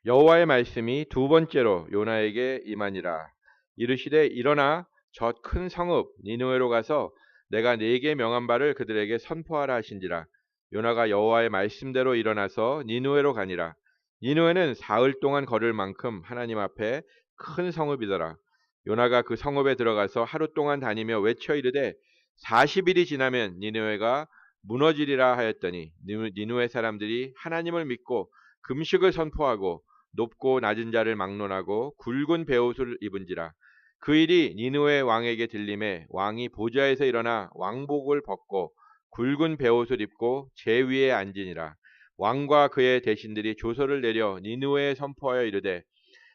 여호와의 말씀이 두 번째로 요나에게 임하니라. 이르시되 일어나 저 큰 성읍 니느웨로 가서 내가 네게 명한 바를 그들에게 선포하라 하신지라. 요나가 여호와의 말씀대로 일어나서 니느웨로 가니라. 니느웨는 사흘 동안 걸을 만큼 하나님 앞에 큰 성읍이더라. 요나가 그 성읍에 들어가서 하루 동안 다니며 외쳐 이르되 40일이 지나면 니느웨가 무너지리라 하였더니 니느웨 사람들이 하나님을 믿고 금식을 선포하고 높고 낮은 자를 막론하고 굵은 베옷을 입은지라. 그 일이 니느웨 왕에게 들림에 왕이 보좌에서 일어나 왕복을 벗고 굵은 베옷을 입고 제 위에 앉으니라. 왕과 그의 대신들이 조서를 내려 니느웨에 선포하여 이르되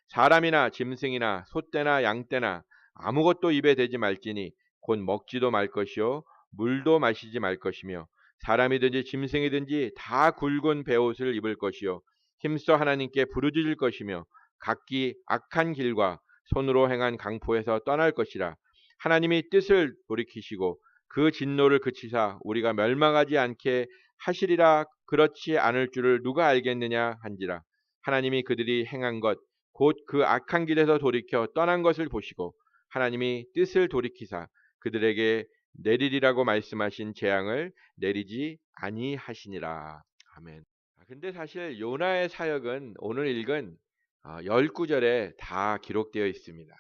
사람이나 짐승이나 소떼나 양떼나 아무것도 입에 대지 말지니 곧 먹지도 말 것이요 물도 마시지 말 것이며 사람이든지 짐승이든지 다 굵은 베옷을 입을 것이요 힘써 하나님께 부르짖을 것이며 각기 악한 길과 손으로 행한 강포에서 떠날 것이라. 하나님이 뜻을 돌이키시고 그 진노를 그치사 우리가 멸망하지 않게 하시리라. 그렇지 않을 줄을 누가 알겠느냐 한지라. 하나님이 그들이 행한 것 곧 그 악한 길에서 돌이켜 떠난 것을 보시고 하나님이 뜻을 돌이키사 그들에게 내리리라고 말씀하신 재앙을 내리지 아니하시니라. 아멘. 근데 사실 요나의 사역은 오늘 읽은 10구절에 다 기록되어 있습니다.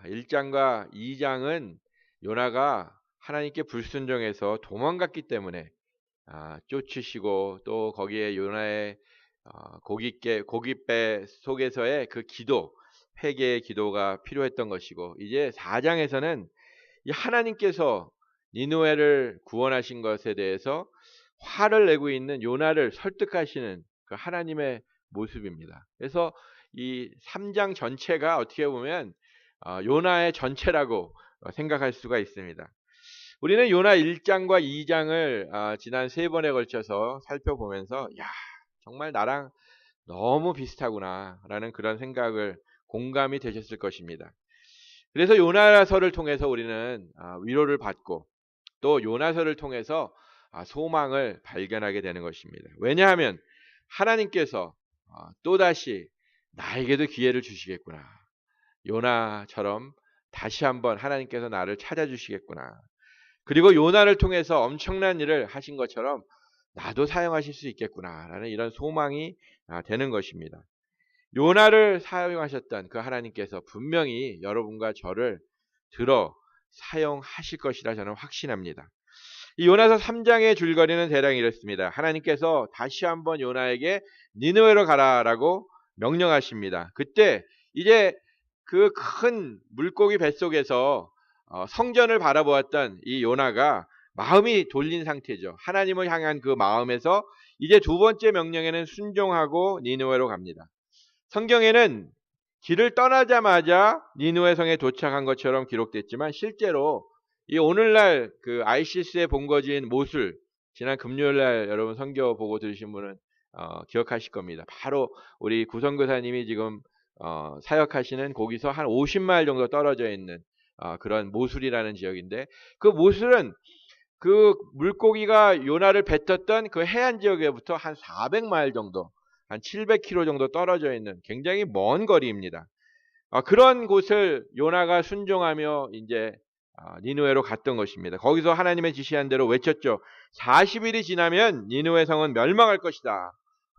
1장과 2장은 요나가 하나님께 불순종해서 도망갔기 때문에 쫓으시고 또 거기에 요나의 고깃배 속에서의 그 기도, 회개의 기도가 필요했던 것이고 이제 4장에서는 이 하나님께서 니느웨를 구원하신 것에 대해서 화를 내고 있는 요나를 설득하시는 그 하나님의 모습입니다. 그래서 이 3장 전체가 어떻게 보면 요나의 전체라고 생각할 수가 있습니다. 우리는 요나 1장과 2장을 지난 3번에 걸쳐서 살펴보면서 야, 정말 나랑 너무 비슷하구나라는 그런 생각을 공감이 되셨을 것입니다. 그래서 요나서를 통해서 우리는 위로를 받고 또 요나서를 통해서 소망을 발견하게 되는 것입니다. 왜냐하면 하나님께서 또다시 나에게도 기회를 주시겠구나. 요나처럼 다시 한번 하나님께서 나를 찾아주시겠구나. 그리고 요나를 통해서 엄청난 일을 하신 것처럼 나도 사용하실 수 있겠구나라는 이런 소망이 되는 것입니다. 요나를 사용하셨던 그 하나님께서 분명히 여러분과 저를 들어 사용하실 것이라 저는 확신합니다. 이 요나서 3장의 줄거리는 대략 이렇습니다. 하나님께서 다시 한번 요나에게 니느웨로 가라라고 명령하십니다. 그때 이제 그 큰 물고기 뱃속에서 성전을 바라보았던 이 요나가 마음이 돌린 상태죠. 하나님을 향한 그 마음에서 이제 두 번째 명령에는 순종하고 니느웨로 갑니다. 성경에는 길을 떠나자마자 니느웨 성에 도착한 것처럼 기록됐지만 실제로 이 오늘날 그 ICS에 본거지인 모술, 지난 금요일날 여러분 선교 보고 들으신 분은 기억하실 겁니다. 바로 우리 구성교사님이 지금 사역하시는 거기서 한 50마일 정도 떨어져 있는 그런 모술이라는 지역인데, 그 모술은 그 물고기가 요나를 뱉었던 그 해안 지역에부터 한 400마일 정도, 한 700km 정도 떨어져 있는 굉장히 먼 거리입니다. 그런 곳을 요나가 순종하며 이제 니느웨로 갔던 것입니다. 거기서 하나님의 지시한 대로 외쳤죠. 40일이 지나면 니느웨 성은 멸망할 것이다.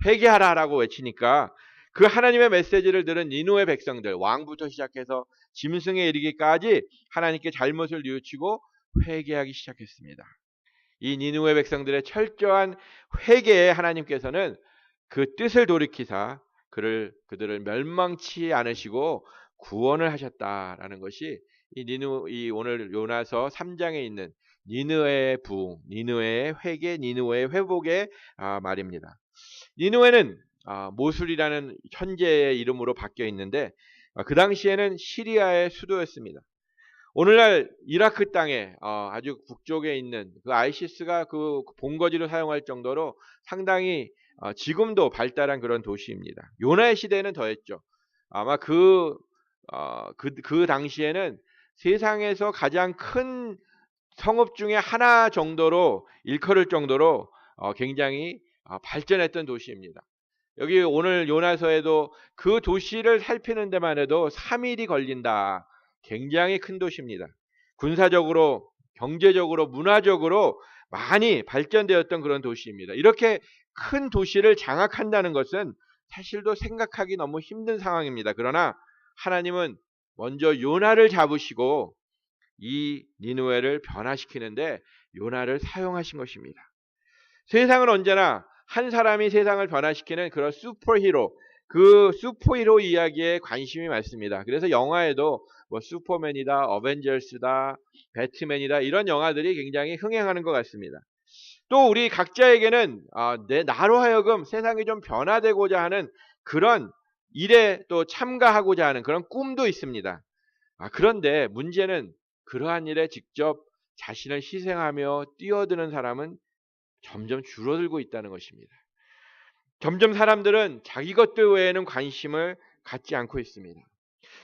회개하라라고 외치니까 그 하나님의 메시지를 들은 니느웨 백성들, 왕부터 시작해서 짐승에 이르기까지 하나님께 잘못을 뉘우치고 회개하기 시작했습니다. 이 니느웨 백성들의 철저한 회개에 하나님께서는 그 뜻을 돌이키사 그들을 멸망치 않으시고 구원을 하셨다라는 것이 이 오늘 요나서 3장에 있는 니느웨의 부흥, 니느웨의 회개, 니느웨의 회복의 말입니다. 니느웨는 모술이라는 현재의 이름으로 바뀌어 있는데 그 당시에는 시리아의 수도였습니다. 오늘날 이라크 땅에 아주 북쪽에 있는 그 ISIS가 그 본거지로 사용할 정도로 상당히 지금도 발달한 그런 도시입니다. 요나의 시대에는 더했죠. 아마 그 당시에는 세상에서 가장 큰 성읍 중에 하나 정도로 일컬을 정도로 굉장히 발전했던 도시입니다. 여기 오늘 요나서에도 그 도시를 살피는 데만 해도 3일이 걸린다. 굉장히 큰 도시입니다. 군사적으로, 경제적으로, 문화적으로 많이 발전되었던 그런 도시입니다. 이렇게 큰 도시를 장악한다는 것은 사실도 생각하기 너무 힘든 상황입니다. 그러나 하나님은 먼저 요나를 잡으시고 이 니느웨를 변화시키는데 요나를 사용하신 것입니다. 세상은 언제나 한 사람이 세상을 변화시키는 그런 슈퍼히로, 그 슈퍼히로 이야기에 관심이 많습니다. 그래서 영화에도 뭐 슈퍼맨이다, 어벤져스다, 배트맨이다 이런 영화들이 굉장히 흥행하는 것 같습니다. 또 우리 각자에게는 나로 하여금 세상이 좀 변화되고자 하는 그런 일에 또 참가하고자 하는 그런 꿈도 있습니다. 그런데 문제는 그러한 일에 직접 자신을 희생하며 뛰어드는 사람은 점점 줄어들고 있다는 것입니다. 점점 사람들은 자기 것들 외에는 관심을 갖지 않고 있습니다.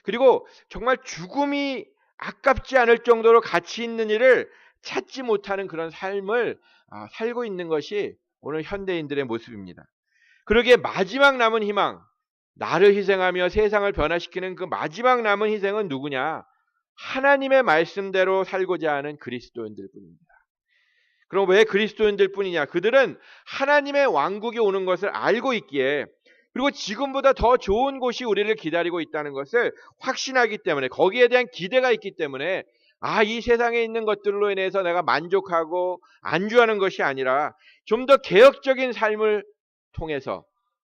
그리고 정말 죽음이 아깝지 않을 정도로 가치 있는 일을 찾지 못하는 그런 삶을 살고 있는 것이 오늘 현대인들의 모습입니다. 그러기에 마지막 남은 희망, 나를 희생하며 세상을 변화시키는 그 마지막 남은 희생은 누구냐? 하나님의 말씀대로 살고자 하는 그리스도인들 뿐입니다. 그럼 왜 그리스도인들 뿐이냐? 그들은 하나님의 왕국이 오는 것을 알고 있기에, 그리고 지금보다 더 좋은 곳이 우리를 기다리고 있다는 것을 확신하기 때문에, 거기에 대한 기대가 있기 때문에 이 세상에 있는 것들로 인해서 내가 만족하고 안주하는 것이 아니라 좀 더 개혁적인 삶을 통해서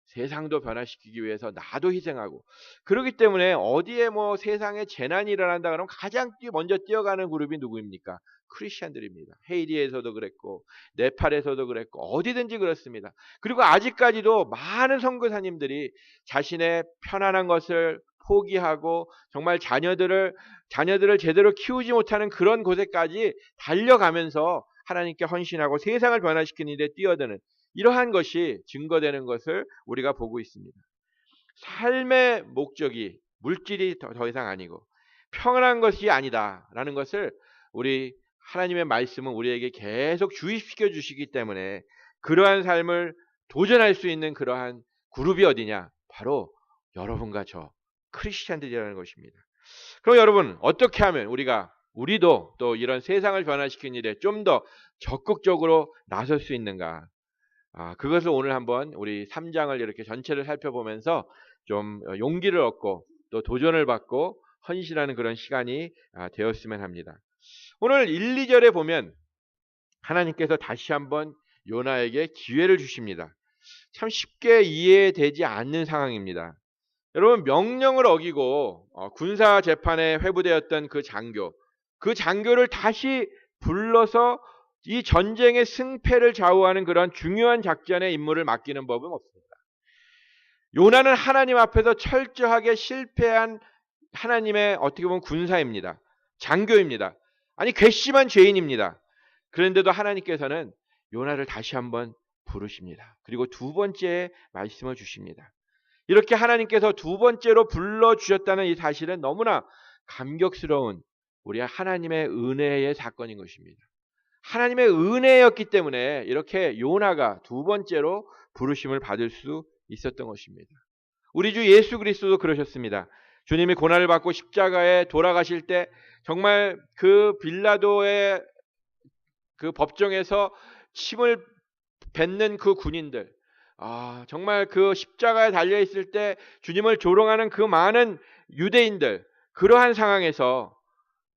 세상도 변화시키기 위해서 나도 희생하고, 그렇기 때문에 어디에 뭐 세상에 재난이 일어난다 그러면 가장 먼저 뛰어가는 그룹이 누구입니까? 크리스천들입니다. 헤이티에서도 그랬고 네팔에서도 그랬고 어디든지 그렇습니다. 그리고 아직까지도 많은 선교사님들이 자신의 편안한 것을 포기하고 정말 자녀들을 제대로 키우지 못하는 그런 곳에까지 달려가면서 하나님께 헌신하고 세상을 변화시키는 일에 뛰어드는 이러한 것이 증거되는 것을 우리가 보고 있습니다. 삶의 목적이 물질이 더 이상 아니고 평안한 것이 아니다라는 것을 우리 하나님의 말씀은 우리에게 계속 주입시켜 주시기 때문에 그러한 삶을 도전할 수 있는 그러한 그룹이 어디냐? 바로 여러분과 저 크리스찬들이라는 것입니다. 그럼 여러분, 어떻게 하면 우리도 또 이런 세상을 변화시키는 일에 좀 더 적극적으로 나설 수 있는가? 그것을 오늘 한번 우리 3장을 이렇게 전체를 살펴보면서 좀 용기를 얻고 또 도전을 받고 헌신하는 그런 시간이 되었으면 합니다. 오늘 1, 2절에 보면 하나님께서 다시 한번 요나에게 기회를 주십니다. 참 쉽게 이해되지 않는 상황입니다. 여러분, 명령을 어기고 군사 재판에 회부되었던 그 장교를 다시 불러서 이 전쟁의 승패를 좌우하는 그런 중요한 작전의 임무를 맡기는 법은 없습니다. 요나는 하나님 앞에서 철저하게 실패한 하나님의 어떻게 보면 군사입니다. 장교입니다. 아니 괘씸한 죄인입니다. 그런데도 하나님께서는 요나를 다시 한번 부르십니다. 그리고 두 번째 말씀을 주십니다. 이렇게 하나님께서 두 번째로 불러주셨다는 이 사실은 너무나 감격스러운 우리 하나님의 은혜의 사건인 것입니다. 하나님의 은혜였기 때문에 이렇게 요나가 두 번째로 부르심을 받을 수 있었던 것입니다. 우리 주 예수 그리스도도 그러셨습니다. 주님이 고난을 받고 십자가에 돌아가실 때 정말 그 빌라도의 그 법정에서 침을 뱉는 그 군인들, 정말 그 십자가에 달려 있을 때 주님을 조롱하는 그 많은 유대인들, 그러한 상황에서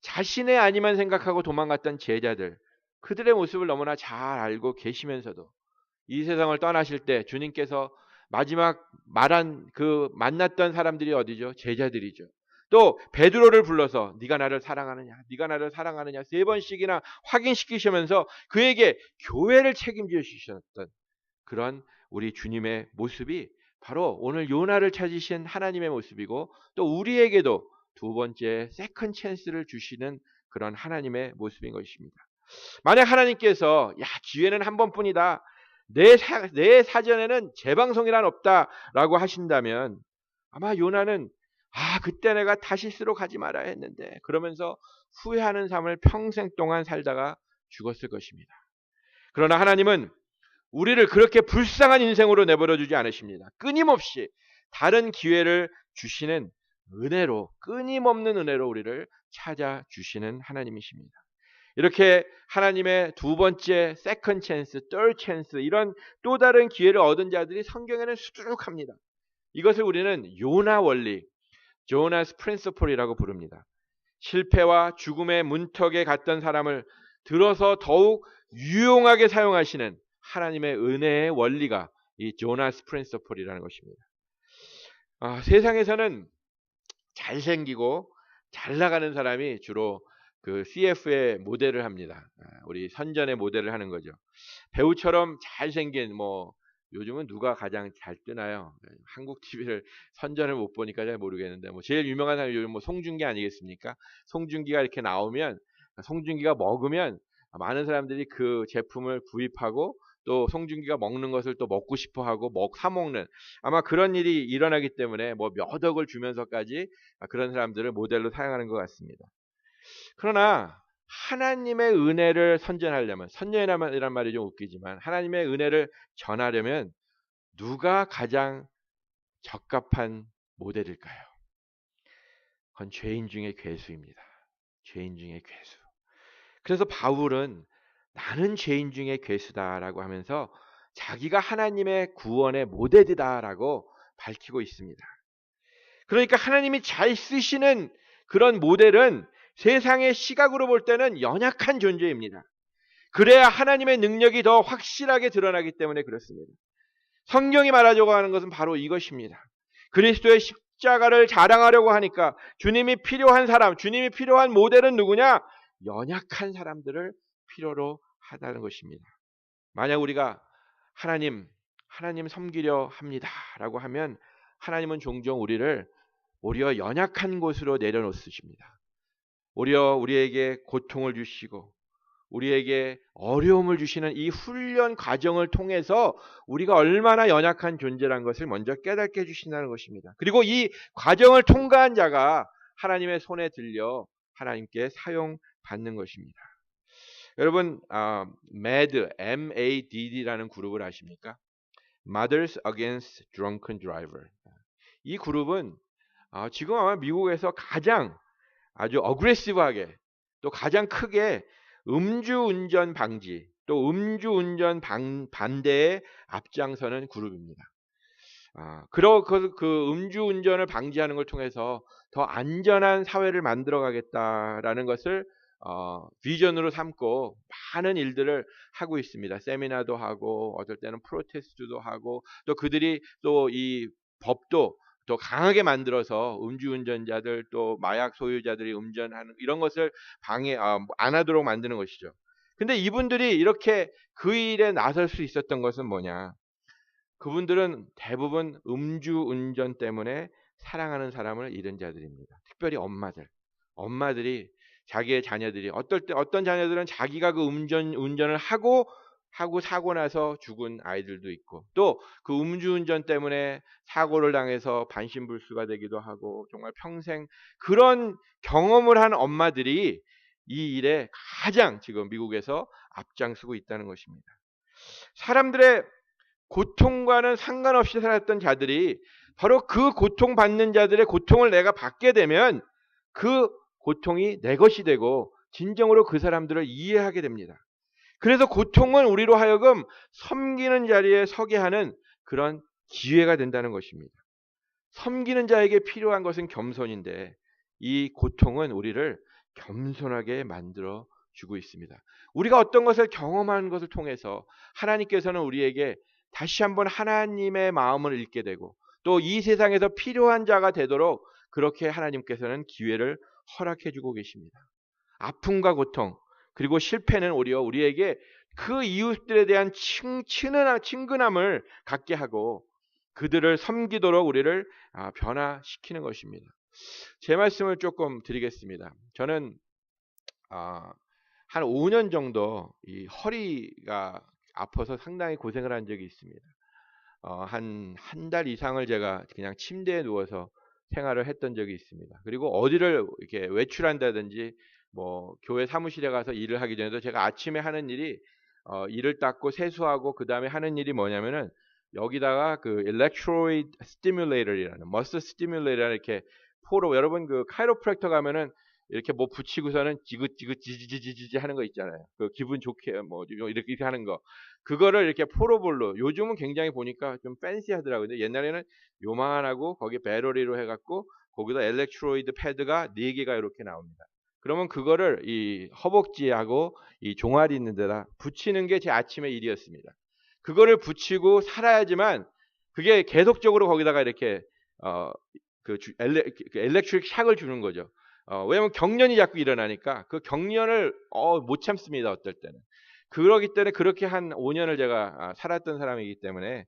자신의 아니만 생각하고 도망갔던 제자들, 그들의 모습을 너무나 잘 알고 계시면서도 이 세상을 떠나실 때 주님께서 마지막 만났던 사람들이 어디죠? 제자들이죠. 또 베드로를 불러서 네가 나를 사랑하느냐, 네가 나를 사랑하느냐 3번씩이나 확인시키시면서 그에게 교회를 책임져 주셨던 그런 우리 주님의 모습이 바로 오늘 요나를 찾으신 하나님의 모습이고, 또 우리에게도 두 번째 세컨 찬스를 주시는 그런 하나님의 모습인 것입니다. 만약 하나님께서 기회는 한 번뿐이다, 내 사전에는 재방송이란 없다라고 하신다면 아마 요나는 그때 내가 타시스로 가지 말아야 했는데 그러면서 후회하는 삶을 평생 동안 살다가 죽었을 것입니다. 그러나 하나님은 우리를 그렇게 불쌍한 인생으로 내버려 두지 않으십니다. 끊임없이 다른 기회를 주시는 은혜로, 끊임없는 은혜로 우리를 찾아주시는 하나님이십니다. 이렇게 하나님의 두 번째 세컨 찬스, third 찬스 이런 또 다른 기회를 얻은 자들이 성경에는 수두룩합니다. 이것을 우리는 요나 원리, 조나스 프린시플이라고 부릅니다. 실패와 죽음의 문턱에 갔던 사람을 들어서 더욱 유용하게 사용하시는 하나님의 은혜의 원리가 이 조나스 프린시플이라는 것입니다. 세상에서는 잘생기고 잘 나가는 사람이 주로 그 CF의 모델을 합니다. 우리 선전의 모델을 하는 거죠. 배우처럼 잘생긴 요즘은 누가 가장 잘 뜨나요? 한국 TV를 선전을 못 보니까 잘 모르겠는데 제일 유명한 사람이 요즘 송중기 아니겠습니까? 송중기가 이렇게 나오면 송중기가 먹으면 많은 사람들이 그 제품을 구입하고 또 송중기가 먹는 것을 또 먹고 싶어 하고 사 먹는 아마 그런 일이 일어나기 때문에 몇 억을 주면서까지 그런 사람들을 모델로 사용하는 것 같습니다. 그러나 하나님의 은혜를 선전하려면, 선전이란 말이 좀 웃기지만 하나님의 은혜를 전하려면 누가 가장 적합한 모델일까요? 그건 죄인 중의 괴수입니다. 죄인 중의 괴수. 그래서 바울은 나는 죄인 중의 괴수다라고 하면서 자기가 하나님의 구원의 모델이다라고 밝히고 있습니다. 그러니까 하나님이 잘 쓰시는 그런 모델은 세상의 시각으로 볼 때는 연약한 존재입니다. 그래야 하나님의 능력이 더 확실하게 드러나기 때문에 그렇습니다. 성경이 말하려고 하는 것은 바로 이것입니다. 그리스도의 십자가를 자랑하려고 하니까 주님이 필요한 사람, 주님이 필요한 모델은 누구냐? 연약한 사람들을 필요로 하다는 것입니다. 만약 우리가 하나님 섬기려 합니다라고 하면 하나님은 종종 우리를 오히려 연약한 곳으로 내려놓으십니다. 오히려 우리에게 고통을 주시고 우리에게 어려움을 주시는 이 훈련 과정을 통해서 우리가 얼마나 연약한 존재라는 것을 먼저 깨닫게 해주신다는 것입니다. 그리고 이 과정을 통과한 자가 하나님의 손에 들려 하나님께 사용받는 것입니다. 여러분 MADD라는 그룹을 아십니까? Mothers Against Drunken Driver. 이 그룹은 지금 아마 미국에서 가장 아주 어그레시브하게 또 가장 크게 음주운전 방지 또 음주운전 반대에 앞장서는 그룹입니다. 그 음주운전을 방지하는 걸 통해서 더 안전한 사회를 만들어가겠다라는 것을 비전으로 삼고 많은 일들을 하고 있습니다. 세미나도 하고 어떨 때는 프로테스트도 하고 또 그들이 또 이 법도 더 강하게 만들어서 음주운전자들 또 마약 소유자들이 운전하는 이런 것을 안 하도록 만드는 것이죠. 근데 이분들이 이렇게 그 일에 나설 수 있었던 것은 뭐냐? 그분들은 대부분 음주운전 때문에 사랑하는 사람을 잃은 자들입니다. 특별히 엄마들이 자기의 자녀들이 어떤 자녀들은 자기가 그 운전을 하고 사고 나서 죽은 아이들도 있고 또 그 음주운전 때문에 사고를 당해서 반신불수가 되기도 하고 정말 평생 그런 경험을 한 엄마들이 이 일에 가장 지금 미국에서 앞장서고 있다는 것입니다. 사람들의 고통과는 상관없이 살았던 자들이 바로 그 고통받는 자들의 고통을 내가 받게 되면 그 고통이 내 것이 되고 진정으로 그 사람들을 이해하게 됩니다. 그래서 고통은 우리로 하여금 섬기는 자리에 서게 하는 그런 기회가 된다는 것입니다. 섬기는 자에게 필요한 것은 겸손인데 이 고통은 우리를 겸손하게 만들어 주고 있습니다. 우리가 어떤 것을 경험하는 것을 통해서 하나님께서는 우리에게 다시 한번 하나님의 마음을 읽게 되고 또 이 세상에서 필요한 자가 되도록 그렇게 하나님께서는 기회를 허락해 주고 계십니다. 아픔과 고통 그리고 실패는 오히려 우리에게 그 이웃들에 대한 친근함을 갖게 하고 그들을 섬기도록 우리를 변화시키는 것입니다. 제 말씀을 조금 드리겠습니다. 저는 한 5년 정도 이 허리가 아파서 상당히 고생을 한 적이 있습니다. 한 달 이상을 제가 그냥 침대에 누워서 생활을 했던 적이 있습니다. 그리고 어디를 이렇게 외출한다든지 교회 사무실에 가서 일을 하기 전에도 제가 아침에 하는 일이 이를 닦고 세수하고 그 다음에 하는 일이 뭐냐면은 여기다가 그 electrode stimulator이라는 muscle stimulator이라는 이렇게 포로 여러분 그 카이로프랙터 가면은 이렇게 뭐 붙이고서는 지긋지긋 지지지지지 하는 거 있잖아요. 그 기분 좋게 뭐 이렇게 하는 거. 그거를 이렇게 포로볼로 요즘은 굉장히 보니까 좀 팬시하더라고요. 근데 옛날에는 요만하고 거기에 배러리로 해갖고 거기다 엘렉트로이드 패드가 4개가 이렇게 나옵니다. 그러면 그거를 이 허벅지하고 이 종아리 있는 데다 붙이는 게 제 아침의 일이었습니다. 그거를 붙이고 살아야지만 그게 계속적으로 거기다가 이렇게 엘렉트릭 샥을 주는 거죠. 왜냐면 경련이 자꾸 일어나니까 그 경련을 못 참습니다. 어떨 때는. 그러기 때문에 그렇게 한 5년을 제가 살았던 사람이기 때문에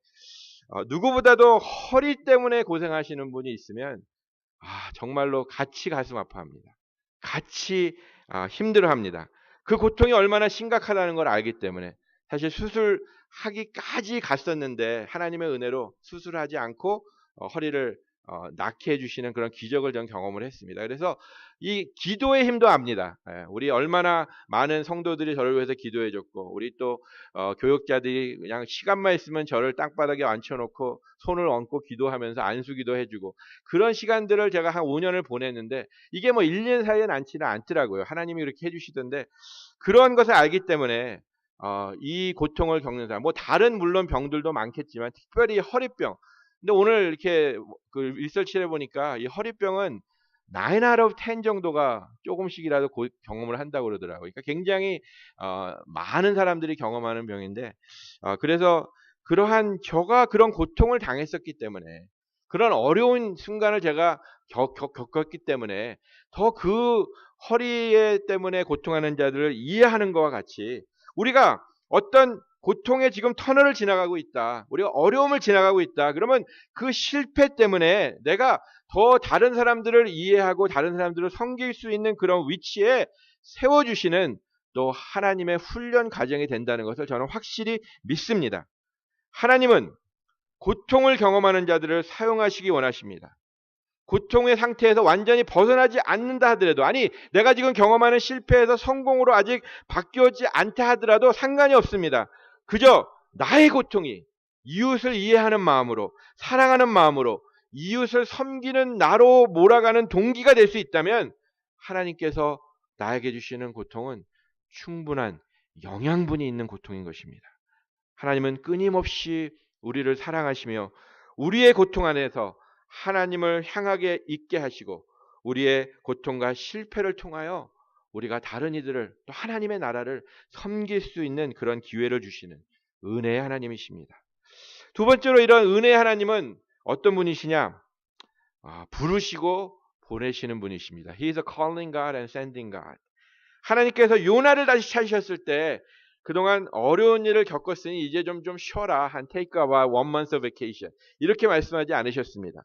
누구보다도 허리 때문에 고생하시는 분이 있으면 정말로 같이 가슴 아파합니다. 같이 힘들어합니다. 그 고통이 얼마나 심각하다는 걸 알기 때문에 사실 수술하기까지 갔었는데 하나님의 은혜로 수술하지 않고 허리를 낫게 해주시는 그런 기적을 전 경험을 했습니다. 그래서 이 기도의 힘도 압니다. 우리 얼마나 많은 성도들이 저를 위해서 기도해줬고 우리 또 교역자들이 그냥 시간만 있으면 저를 땅바닥에 앉혀놓고 손을 얹고 기도하면서 안수기도 해주고 그런 시간들을 제가 한 5년을 보냈는데 이게 뭐 1년 사이에 많지는 않더라고요. 하나님이 그렇게 해주시던데 그런 것을 알기 때문에 이 고통을 겪는 사람 뭐 다른 물론 병들도 많겠지만 특별히 허리병 근데 오늘 이렇게 그 리서치를 해보니까 이 허리병은 9 out of 10 정도가 조금씩이라도 경험을 한다고 그러더라고요. 그러니까 굉장히 많은 사람들이 경험하는 병인데 그래서 그러한 저가 그런 고통을 당했었기 때문에 그런 어려운 순간을 제가 겪었기 때문에 더 그 허리에 때문에 고통하는 자들을 이해하는 것과 같이 우리가 어떤 고통의 지금 터널을 지나가고 있다. 우리가 어려움을 지나가고 있다. 그러면 그 실패 때문에 내가 더 다른 사람들을 이해하고 다른 사람들을 섬길 수 있는 그런 위치에 세워주시는 또 하나님의 훈련 과정이 된다는 것을 저는 확실히 믿습니다. 하나님은 고통을 경험하는 자들을 사용하시기 원하십니다. 고통의 상태에서 완전히 벗어나지 않는다 하더라도 아니 내가 지금 경험하는 실패에서 성공으로 아직 바뀌어지 않다 하더라도 상관이 없습니다. 그저 나의 고통이 이웃을 이해하는 마음으로 사랑하는 마음으로 이웃을 섬기는 나로 몰아가는 동기가 될 수 있다면 하나님께서 나에게 주시는 고통은 충분한 영양분이 있는 고통인 것입니다. 하나님은 끊임없이 우리를 사랑하시며 우리의 고통 안에서 하나님을 향하게 있게 하시고 우리의 고통과 실패를 통하여 우리가 다른 이들을 또 하나님의 나라를 섬길 수 있는 그런 기회를 주시는 은혜의 하나님이십니다. 두 번째로 이런 은혜의 하나님은 어떤 분이시냐? 부르시고 보내시는 분이십니다. He is a calling God and sending God. 하나님께서 요나를 다시 찾으셨을 때 그동안 어려운 일을 겪었으니 이제 좀 쉬어라. 한 take a 1 month vacation. 이렇게 말씀하지 않으셨습니다.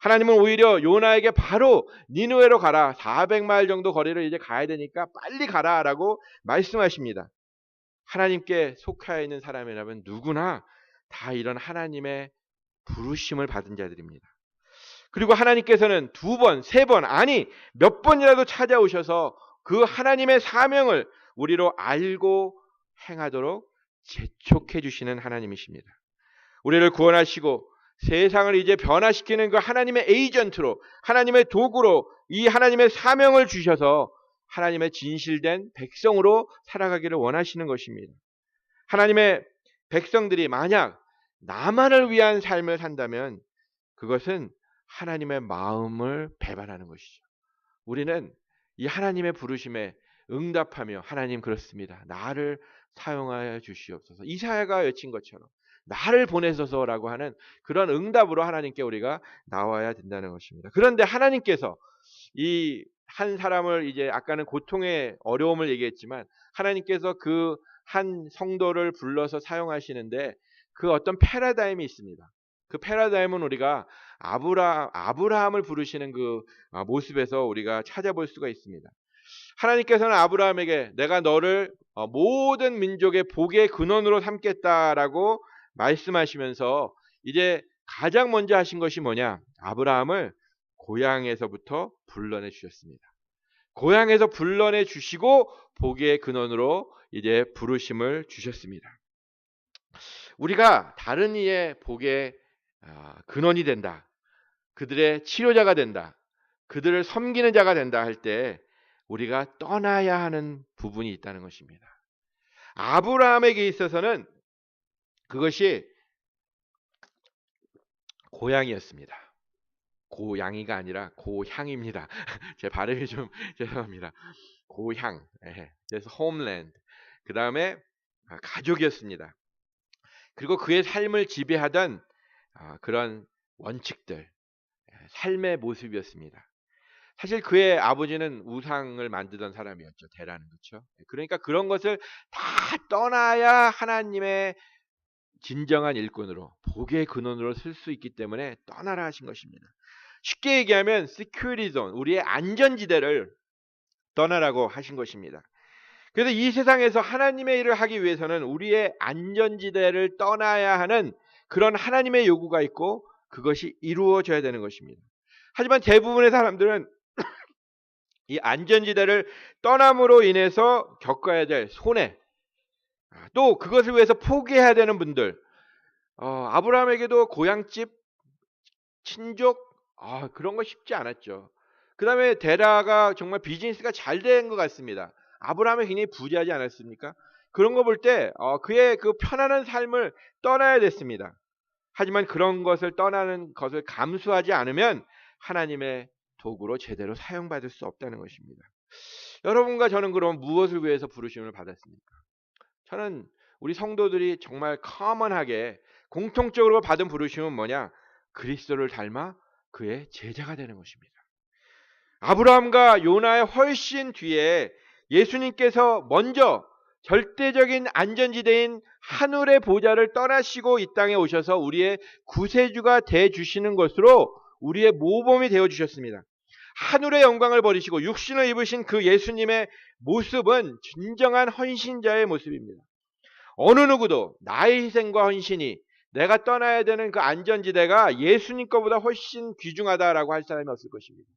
하나님은 오히려 요나에게 바로 니느웨로 가라. 400마일 정도 거리를 이제 가야 되니까 빨리 가라라고 말씀하십니다. 하나님께 속하여 있는 사람이라면 누구나 다 이런 하나님의 부르심을 받은 자들입니다. 그리고 하나님께서는 2번, 3번, 아니 몇 번이라도 찾아오셔서 그 하나님의 사명을 우리로 알고 행하도록 재촉해 주시는 하나님이십니다. 우리를 구원하시고 세상을 이제 변화시키는 그 하나님의 에이전트로 하나님의 도구로 이 하나님의 사명을 주셔서 하나님의 진실된 백성으로 살아가기를 원하시는 것입니다. 하나님의 백성들이 만약 나만을 위한 삶을 산다면 그것은 하나님의 마음을 배반하는 것이죠. 우리는 이 하나님의 부르심에 응답하며 하나님 그렇습니다. 나를 사용하여 주시옵소서. 이사야가 외친 것처럼 나를 보내소서라고 하는 그런 응답으로 하나님께 우리가 나와야 된다는 것입니다. 그런데 하나님께서 이 한 사람을 이제 아까는 고통의 어려움을 얘기했지만 하나님께서 그 한 성도를 불러서 사용하시는데 그 어떤 패러다임이 있습니다. 그 패러다임은 우리가 아브라함을 부르시는 그 모습에서 우리가 찾아볼 수가 있습니다. 하나님께서는 아브라함에게 내가 너를 모든 민족의 복의 근원으로 삼겠다라고 말씀하시면서 이제 가장 먼저 하신 것이 뭐냐? 아브라함을 고향에서부터 불러내 주셨습니다. 고향에서 불러내 주시고 복의 근원으로 이제 부르심을 주셨습니다. 우리가 다른 이의 복의 근원이 된다. 그들의 치료자가 된다. 그들을 섬기는 자가 된다 할 때 우리가 떠나야 하는 부분이 있다는 것입니다. 아브라함에게 있어서는 그것이 고향이었습니다. 고양이가 아니라 고향입니다. 제 발음이 좀 죄송합니다. 고향. 그래서 homeland. 그 다음에 가족이었습니다. 그리고 그의 삶을 지배하던 그런 원칙들, 삶의 모습이었습니다. 사실 그의 아버지는 우상을 만들던 사람이었죠. 데라는, 그렇죠? 그러니까 그런 것을 다 떠나야 하나님의 진정한 일꾼으로, 복의 근원으로 쓸 수 있기 때문에 떠나라 하신 것입니다. 쉽게 얘기하면 security zone, 우리의 안전지대를 떠나라고 하신 것입니다. 그래서 이 세상에서 하나님의 일을 하기 위해서는 우리의 안전지대를 떠나야 하는 그런 하나님의 요구가 있고 그것이 이루어져야 되는 것입니다. 하지만 대부분의 사람들은 이 안전지대를 떠남으로 인해서 겪어야 될 손해, 또 그것을 위해서 포기해야 되는 분들, 아브라함에게도 고향집, 친족, 그런 거 쉽지 않았죠. 그 다음에 데라가 정말 비즈니스가 잘 된 것 같습니다. 아브라함이 굉장히 부자하지 않았습니까? 그런 거 볼 때 그의 그 편안한 삶을 떠나야 됐습니다. 하지만 그런 것을 떠나는 것을 감수하지 않으면 하나님의 도구로 제대로 사용받을 수 없다는 것입니다. 여러분과 저는 그럼 무엇을 위해서 부르심을 받았습니까? 저는 우리 성도들이 정말 커먼하게 공통적으로 받은 부르심은 뭐냐? 그리스도를 닮아 그의 제자가 되는 것입니다. 아브라함과 요나의 훨씬 뒤에 예수님께서 먼저 절대적인 안전지대인 하늘의 보좌를 떠나시고 이 땅에 오셔서 우리의 구세주가 돼 주시는 것으로 우리의 모범이 되어 주셨습니다. 하늘의 영광을 버리시고 육신을 입으신 그 예수님의 모습은 진정한 헌신자의 모습입니다. 어느 누구도 나의 희생과 헌신이 내가 떠나야 되는 그 안전지대가 예수님 것보다 훨씬 귀중하다라고 할 사람이 없을 것입니다.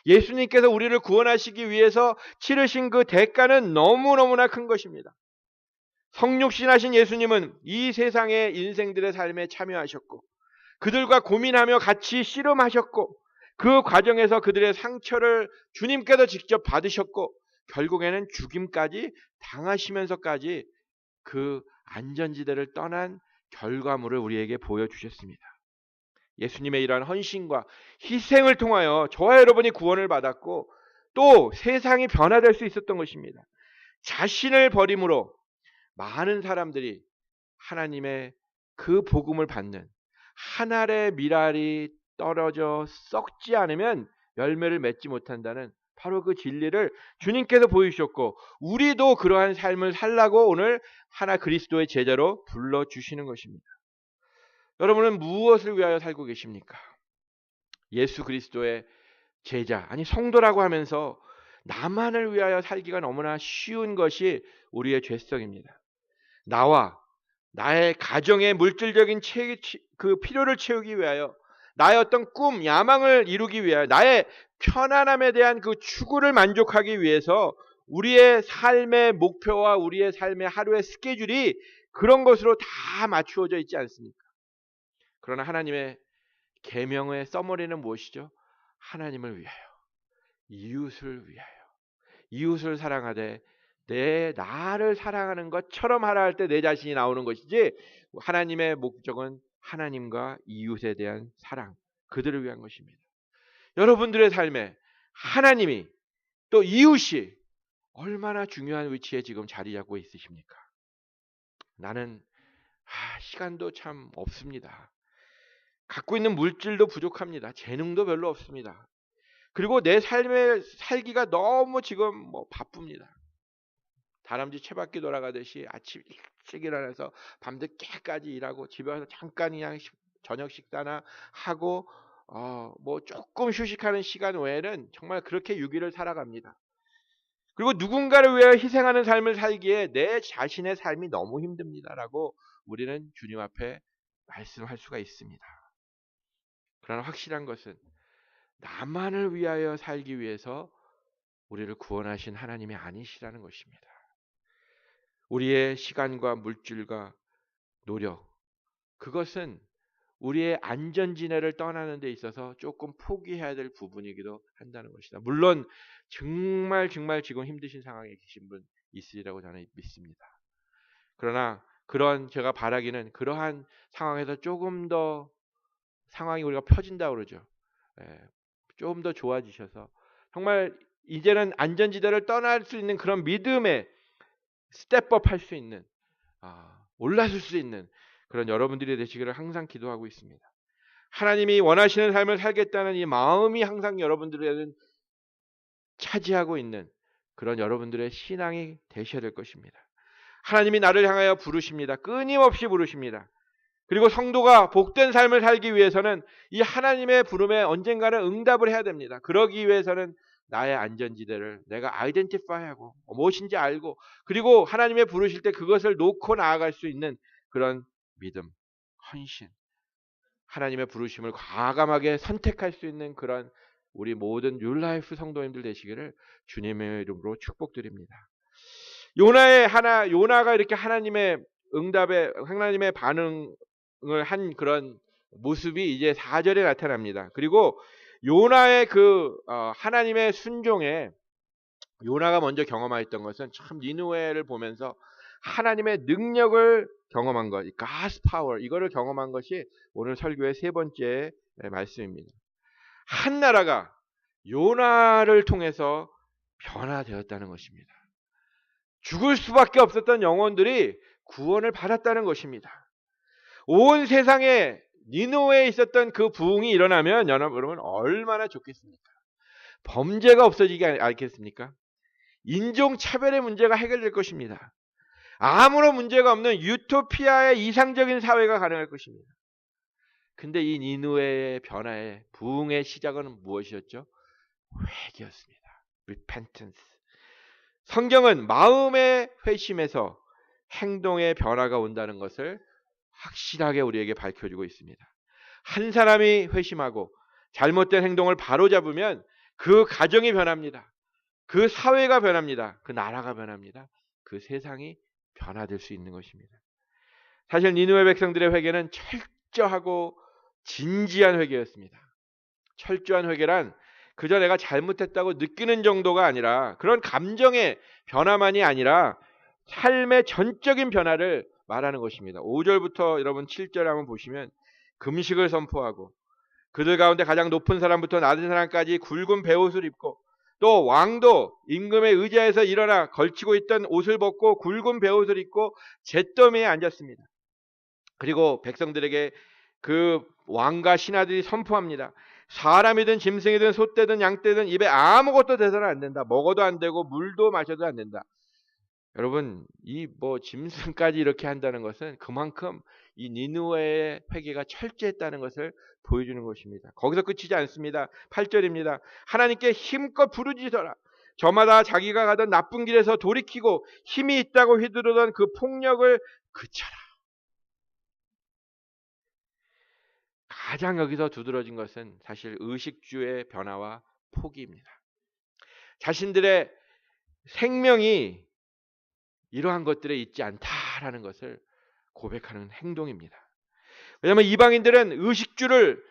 예수님께서 우리를 구원하시기 위해서 치르신 그 대가는 너무너무나 큰 것입니다. 성육신하신 예수님은 이 세상의 인생들의 삶에 참여하셨고 그들과 고민하며 같이 씨름하셨고 그 과정에서 그들의 상처를 주님께서 직접 받으셨고 결국에는 죽임까지 당하시면서까지 그 안전지대를 떠난 결과물을 우리에게 보여주셨습니다. 예수님의 이러한 헌신과 희생을 통하여 저와 여러분이 구원을 받았고 또 세상이 변화될 수 있었던 것입니다. 자신을 버림으로 많은 사람들이 하나님의 그 복음을 받는 한 알의 밀알이 떨어져 썩지 않으면 열매를 맺지 못한다는 바로 그 진리를 주님께서 보여주셨고 우리도 그러한 삶을 살라고 오늘 하나 그리스도의 제자로 불러주시는 것입니다. 여러분은 무엇을 위하여 살고 계십니까? 예수 그리스도의 제자, 아니 성도라고 하면서 나만을 위하여 살기가 너무나 쉬운 것이 우리의 죄성입니다. 나와 나의 가정의 물질적인 그 필요를 채우기 위하여 나의 어떤 꿈, 야망을 이루기 위하여 나의 편안함에 대한 그 추구를 만족하기 위해서 우리의 삶의 목표와 우리의 삶의 하루의 스케줄이 그런 것으로 다 맞추어져 있지 않습니까? 그러나 하나님의 계명의 서머리는 무엇이죠? 하나님을 위하여, 이웃을 위하여, 이웃을 사랑하되 내 나를 사랑하는 것처럼 하라 할 때 내 자신이 나오는 것이지 하나님의 목적은 하나님과 이웃에 대한 사랑, 그들을 위한 것입니다. 여러분들의 삶에 하나님이 또 이웃이 얼마나 중요한 위치에 지금 자리 잡고 있으십니까? 나는 시간도 참 없습니다. 갖고 있는 물질도 부족합니다. 재능도 별로 없습니다. 그리고 내 삶에 살기가 너무 지금 바쁩니다. 다람쥐 채바퀴 돌아가듯이 아침 일찍 일어나서 밤늦게까지 일하고 집에 와서 잠깐 그냥 저녁 식사나 하고 조금 휴식하는 시간 외에는 정말 그렇게 유기를 살아갑니다. 그리고 누군가를 위해 희생하는 삶을 살기에 내 자신의 삶이 너무 힘듭니다라고 우리는 주님 앞에 말씀할 수가 있습니다. 그러나 확실한 것은 나만을 위하여 살기 위해서 우리를 구원하신 하나님이 아니시라는 것입니다. 우리의 시간과 물질과 노력, 그것은 우리의 안전지대를 떠나는 데 있어서 조금 포기해야 될 부분이기도 한다는 것이다. 물론 정말 지금 힘드신 상황에 계신 분 있으리라고 저는 믿습니다. 그러나 제가 바라기는 그러한 상황에서 조금 더 상황이 우리가 펴진다고 그러죠. 조금 더 좋아지셔서 정말 이제는 안전지대를 떠날 수 있는 그런 믿음의 스텝업 할 수 있는, 올라설 수 있는 그런 여러분들이 되시기를 항상 기도하고 있습니다. 하나님이 원하시는 삶을 살겠다는 이 마음이 항상 여러분들에게는 차지하고 있는 그런 여러분들의 신앙이 되셔야 될 것입니다. 하나님이 나를 향하여 부르십니다. 끊임없이 부르십니다. 그리고 성도가 복된 삶을 살기 위해서는 이 하나님의 부름에 언젠가는 응답을 해야 됩니다. 그러기 위해서는 나의 안전지대를 내가 아이덴티파이하고 무엇인지 알고, 그리고 하나님의 부르실 때 그것을 놓고 나아갈 수 있는 그런 믿음, 헌신, 하나님의 부르심을 과감하게 선택할 수 있는 그런 우리 모든 뉴라이프 성도님들 되시기를 주님의 이름으로 축복드립니다. 요나가 이렇게 하나님의 응답에, 하나님의 반응을 한 그런 모습이 이제 4절에 나타납니다. 그리고 요나의 하나님의 순종에, 요나가 먼저 경험하였던 것은 참 니느웨를 보면서 하나님의 능력을 경험한 것, God's power, 이거를 경험한 것이 오늘 설교의 세 번째 말씀입니다. 한 나라가 요나를 통해서 변화되었다는 것입니다. 죽을 수밖에 없었던 영혼들이 구원을 받았다는 것입니다. 온 세상에 니느웨에 있었던 그 부흥이 일어나면 여러분 얼마나 좋겠습니까? 범죄가 없어지지 않겠습니까? 인종차별의 문제가 해결될 것입니다. 아무런 문제가 없는 유토피아의 이상적인 사회가 가능할 것입니다. 근데 이 니느웨의 변화의 부흥의 시작은 무엇이었죠? 회개였습니다. repentance. 성경은 마음의 회심에서 행동의 변화가 온다는 것을 확실하게 우리에게 밝혀주고 있습니다. 한 사람이 회심하고 잘못된 행동을 바로잡으면 그 가정이 변합니다. 그 사회가 변합니다. 그 나라가 변합니다. 그 세상이 변화될 수 있는 것입니다. 사실 니느웨 백성들의 회개는 철저하고 진지한 회개였습니다. 철저한 회개란 그저 내가 잘못했다고 느끼는 정도가 아니라, 그런 감정의 변화만이 아니라 삶의 전적인 변화를 말하는 것입니다. 5절부터 여러분 7절 한번 보시면 금식을 선포하고 그들 가운데 가장 높은 사람부터 낮은 사람까지 굵은 베옷을 입고, 또 왕도 임금의 의자에서 일어나 걸치고 있던 옷을 벗고 굵은 베옷을 입고 잿더미에 앉았습니다. 그리고 백성들에게 그 왕과 신하들이 선포합니다. 사람이든 짐승이든 소떼든 양떼든 입에 아무것도 대서는 안 된다. 먹어도 안 되고 물도 마셔도 안 된다. 여러분, 이 짐승까지 이렇게 한다는 것은 그만큼 이 니느웨의 회개가 철저했다는 것을 보여주는 것입니다. 거기서 끝이지 않습니다. 8절입니다. 하나님께 힘껏 부르짖어라. 저마다 자기가 가던 나쁜 길에서 돌이키고 힘이 있다고 휘두르던 그 폭력을 그쳐라. 가장 여기서 두드러진 것은 사실 의식주의 변화와 포기입니다. 자신들의 생명이 이러한 것들에 있지 않다라는 것을 고백하는 행동입니다. 왜냐하면 이방인들은 의식주를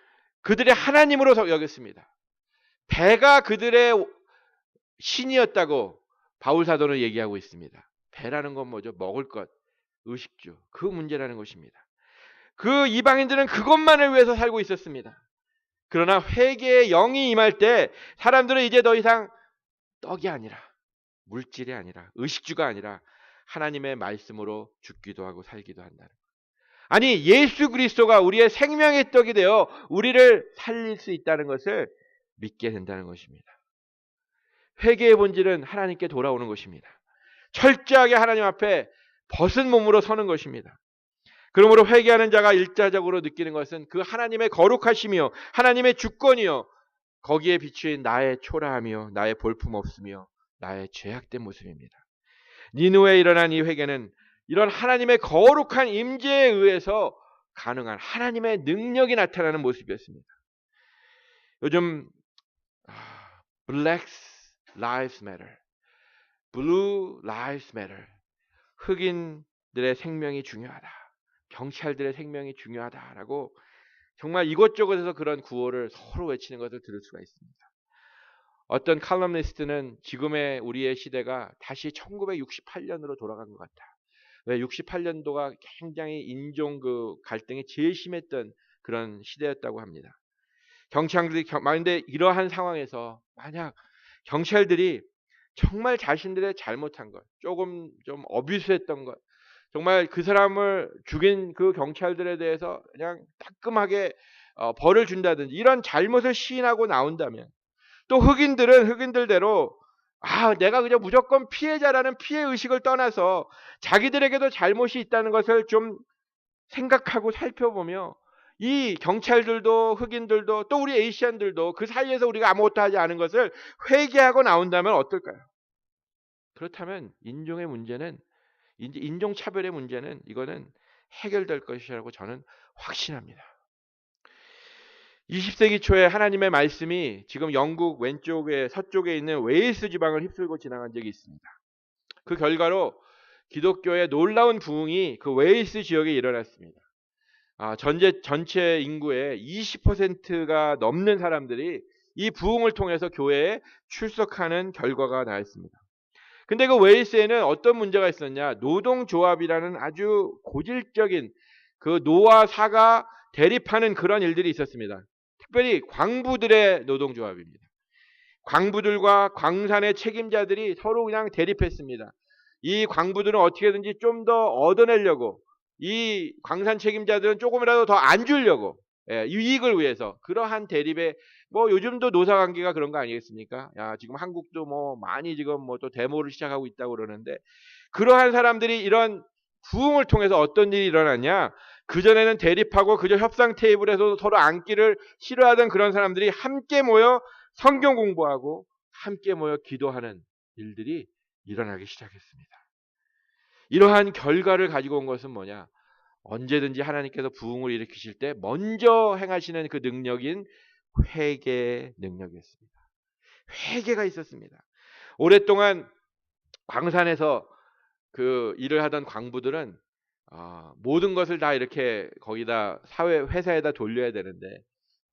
그들의 하나님으로 여겼습니다. 배가 그들의 신이었다고 바울 사도는 얘기하고 있습니다. 배라는 건 뭐죠? 먹을 것, 의식주, 그 문제라는 것입니다. 그 이방인들은 그것만을 위해서 살고 있었습니다. 그러나 회개의 영이 임할 때 사람들은 이제 더 이상 떡이 아니라, 물질이 아니라, 의식주가 아니라 하나님의 말씀으로 죽기도 하고 살기도 한다는 것. 아니, 예수 그리스도가 우리의 생명의 떡이 되어 우리를 살릴 수 있다는 것을 믿게 된다는 것입니다. 회개의 본질은 하나님께 돌아오는 것입니다. 철저하게 하나님 앞에 벗은 몸으로 서는 것입니다. 그러므로 회개하는 자가 일차적으로 느끼는 것은 그 하나님의 거룩하심이요, 하나님의 주권이요, 거기에 비추인 나의 초라함이요, 나의 볼품없음이요, 나의 죄악된 모습입니다. 니느웨에 일어난 이 회개는 이런 하나님의 거룩한 임재에 의해서 가능한 하나님의 능력이 나타나는 모습이었습니다. 요즘 블랙 lives matter. blue lives matter. 흑인들의 생명이 중요하다. 경찰들의 생명이 중요하다라고 정말 이곳저곳에서 그런 구호를 서로 외치는 것을 들을 수가 있습니다. 어떤 칼럼니스트는 지금의 우리의 시대가 다시 1968년으로 돌아간 것 같다. 왜 68년도가 굉장히 인종 그 갈등이 제일 심했던 그런 시대였다고 합니다. 경찰들이 만약에 이러한 상황에서 만약 경찰들이 정말 자신들의 잘못한 것, 조금 좀 어뷰스했던 것, 정말 그 사람을 죽인 그 경찰들에 대해서 그냥 따끔하게 벌을 준다든지 이런 잘못을 시인하고 나온다면 또 흑인들은 흑인들대로 내가 그냥 무조건 피해자라는 피해 의식을 떠나서 자기들에게도 잘못이 있다는 것을 좀 생각하고 살펴보며 이 경찰들도 흑인들도 또 우리 에이시안들도 그 사이에서 우리가 아무것도 하지 않은 것을 회개하고 나온다면 어떨까요? 그렇다면 인종의 문제는 인종차별의 문제는 이거는 해결될 것이라고 저는 확신합니다. 20세기 초에 하나님의 말씀이 지금 영국 왼쪽에 서쪽에 있는 웨일스 지방을 휩쓸고 지나간 적이 있습니다. 그 결과로 기독교의 놀라운 부흥이 그 웨일스 지역에 일어났습니다. 전체 인구의 20%가 넘는 사람들이 이 부흥을 통해서 교회에 출석하는 결과가 나왔습니다. 근데 그 웨일스에는 어떤 문제가 있었냐? 노동조합이라는 아주 고질적인 그 노와 사가 대립하는 그런 일들이 있었습니다. 특별히 광부들의 노동조합입니다. 광부들과 광산의 책임자들이 서로 그냥 대립했습니다. 이 광부들은 어떻게든지 좀 더 얻어내려고 이 광산 책임자들은 조금이라도 더 안 주려고 이익을 위해서 그러한 대립에 요즘도 노사관계가 그런 거 아니겠습니까? 지금 한국도 많이 지금 또 데모를 시작하고 있다고 그러는데 그러한 사람들이 이런 부흥을 통해서 어떤 일이 일어났냐? 그전에는 대립하고 그저 협상 테이블에서 서로 앉기를 싫어하던 그런 사람들이 함께 모여 성경 공부하고 함께 모여 기도하는 일들이 일어나기 시작했습니다. 이러한 결과를 가지고 온 것은 뭐냐? 언제든지 하나님께서 부흥을 일으키실 때 먼저 행하시는 그 능력인 회개의 능력이었습니다. 회개가 있었습니다. 오랫동안 광산에서 그 일을 하던 광부들은 모든 것을 다 이렇게 거기다 회사에다 돌려야 되는데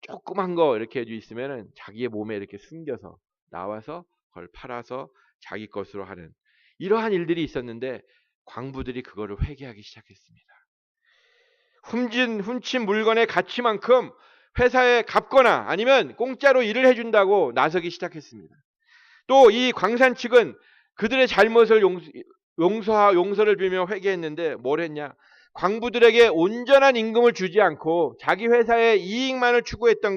조그만 거 이렇게 있으면은 자기의 몸에 이렇게 숨겨서 나와서 그걸 팔아서 자기 것으로 하는 이러한 일들이 있었는데 광부들이 그거를 회개하기 시작했습니다. 훔친 물건의 가치만큼 회사에 갚거나 아니면 공짜로 일을 해준다고 나서기 시작했습니다. 또 이 광산 측은 그들의 잘못을 용서를 빌며 회개했는데 뭘 했냐? 광부들에게 온전한 임금을 주지 않고 자기 회사의 이익만을 추구했던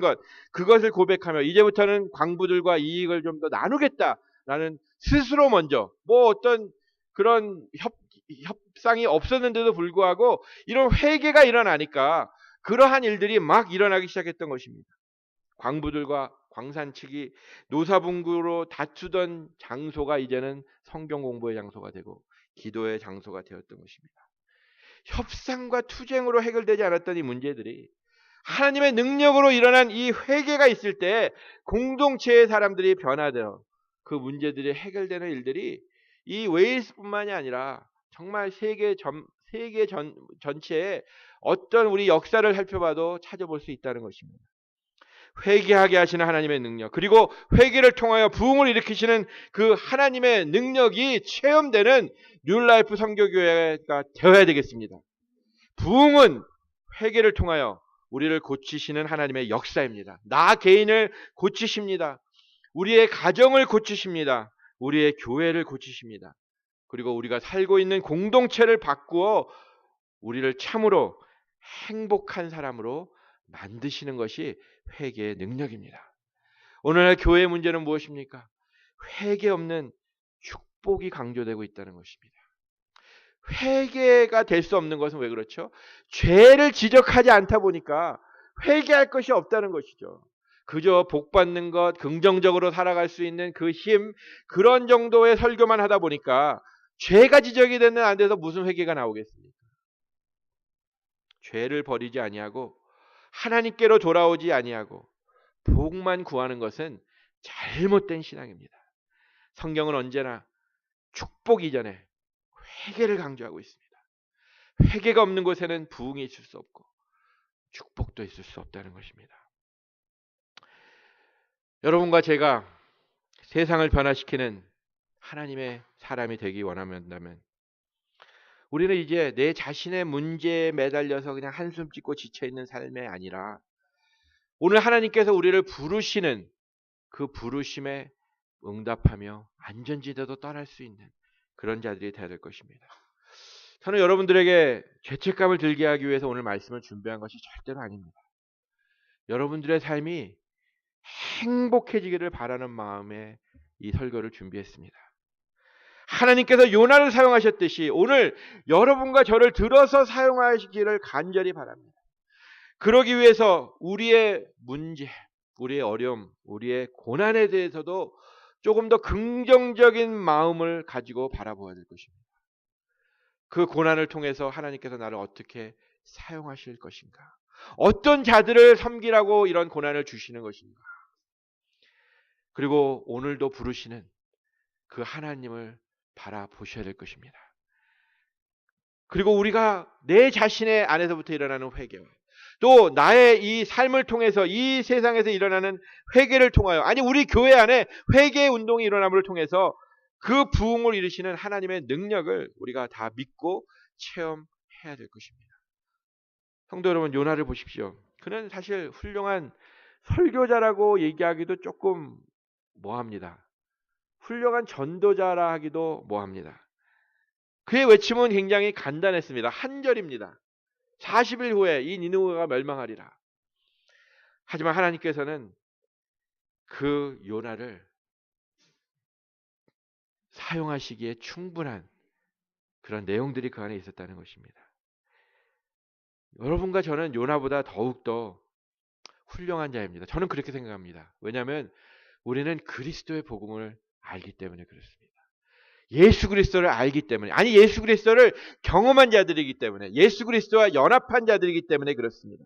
그것을 고백하며 이제부터는 광부들과 이익을 좀 더 나누겠다라는 스스로 먼저 어떤 그런 협상이 없었는데도 불구하고 이런 회개가 일어나니까 그러한 일들이 막 일어나기 시작했던 것입니다. 광부들과 광산 측이 노사분구로 다투던 장소가 이제는 성경 공부의 장소가 되고 기도의 장소가 되었던 것입니다. 협상과 투쟁으로 해결되지 않았던 이 문제들이 하나님의 능력으로 일어난 이 회개가 있을 때 공동체의 사람들이 변화되어 그 문제들이 해결되는 일들이 이 웨일스뿐만이 아니라 정말 세계 전체에 어떤 우리 역사를 살펴봐도 찾아볼 수 있다는 것입니다. 회개하게 하시는 하나님의 능력, 그리고 회개를 통하여 부흥을 일으키시는 그 하나님의 능력이 체험되는 뉴라이프 선교교회가 되어야 되겠습니다. 부흥은 회개를 통하여 우리를 고치시는 하나님의 역사입니다. 나 개인을 고치십니다. 우리의 가정을 고치십니다. 우리의 교회를 고치십니다. 그리고 우리가 살고 있는 공동체를 바꾸어 우리를 참으로 행복한 사람으로 만드시는 것이 회개의 능력입니다. 오늘날 교회의 문제는 무엇입니까? 회개 없는 축복이 강조되고 있다는 것입니다. 회개가 될 수 없는 것은 왜 그렇죠? 죄를 지적하지 않다 보니까 회개할 것이 없다는 것이죠. 그저 복받는 것, 긍정적으로 살아갈 수 있는 그 힘, 그런 정도의 설교만 하다 보니까 죄가 지적이 되는 안 돼서 무슨 회개가 나오겠습니까? 죄를 버리지 아니하고 하나님께로 돌아오지 아니하고 복만 구하는 것은 잘못된 신앙입니다. 성경은 언제나 축복 이전에 회개를 강조하고 있습니다. 회개가 없는 곳에는 부흥이 있을 수 없고 축복도 있을 수 없다는 것입니다. 여러분과 제가 세상을 변화시키는 하나님의 사람이 되기 원한다면 우리는 이제 내 자신의 문제에 매달려서 그냥 한숨 짓고 지쳐있는 삶이 아니라 오늘 하나님께서 우리를 부르시는 그 부르심에 응답하며 안전지대도 떠날 수 있는 그런 자들이 되어야 될 것입니다. 저는 여러분들에게 죄책감을 들게 하기 위해서 오늘 말씀을 준비한 것이 절대로 아닙니다. 여러분들의 삶이 행복해지기를 바라는 마음에 이 설교를 준비했습니다. 하나님께서 요나를 사용하셨듯이 오늘 여러분과 저를 들어서 사용하시기를 간절히 바랍니다. 그러기 위해서 우리의 문제, 우리의 어려움, 우리의 고난에 대해서도 조금 더 긍정적인 마음을 가지고 바라보아야 될 것입니다. 그 고난을 통해서 하나님께서 나를 어떻게 사용하실 것인가? 어떤 자들을 섬기라고 이런 고난을 주시는 것인가? 그리고 오늘도 부르시는 그 하나님을 바라보셔야 될 것입니다. 그리고 우리가 내 자신의 안에서부터 일어나는 회개와 또 나의 이 삶을 통해서 이 세상에서 일어나는 회개를 통하여 아니 우리 교회 안에 회개 운동이 일어남을 통해서 그 부흥을 이루시는 하나님의 능력을 우리가 다 믿고 체험해야 될 것입니다. 성도 여러분, 요나를 보십시오. 그는 사실 훌륭한 설교자라고 얘기하기도 조금 뭐합니다. 훌륭한 전도자라 하기도 뭐합니다. 그의 외침은 굉장히 간단했습니다. 한 절입니다. 40일 후에 이 니느웨가 멸망하리라. 하지만 하나님께서는 그 요나를 사용하시기에 충분한 그런 내용들이 그 안에 있었다는 것입니다. 여러분과 저는 요나보다 더욱더 훌륭한 자입니다. 저는 그렇게 생각합니다. 왜냐하면 우리는 그리스도의 복음을 알기 때문에 그렇습니다. 예수 그리스도를 알기 때문에, 아니 예수 그리스도를 경험한 자들이기 때문에, 예수 그리스도와 연합한 자들이기 때문에 그렇습니다.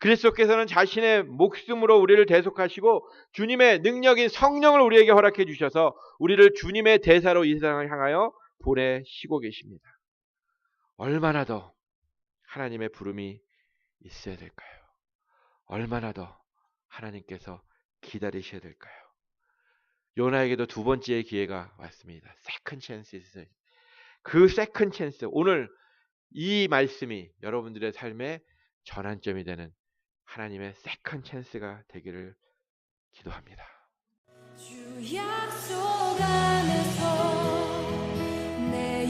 그리스도께서는 자신의 목숨으로 우리를 대속하시고 주님의 능력인 성령을 우리에게 허락해 주셔서 우리를 주님의 대사로 이 세상을 향하여 보내시고 계십니다. 얼마나 더 하나님의 부름이 있어야 될까요? 얼마나 더 하나님께서 기다리셔야 될까요? 요나에게도 두 번째의 기회가 왔습니다. 세컨 찬스. 그 세컨 찬스, 오늘 이 말씀이 여러분들의 삶의 전환점이 되는 하나님의 세컨 찬스가 되기를 기도합니다. 주 약속 안에서 내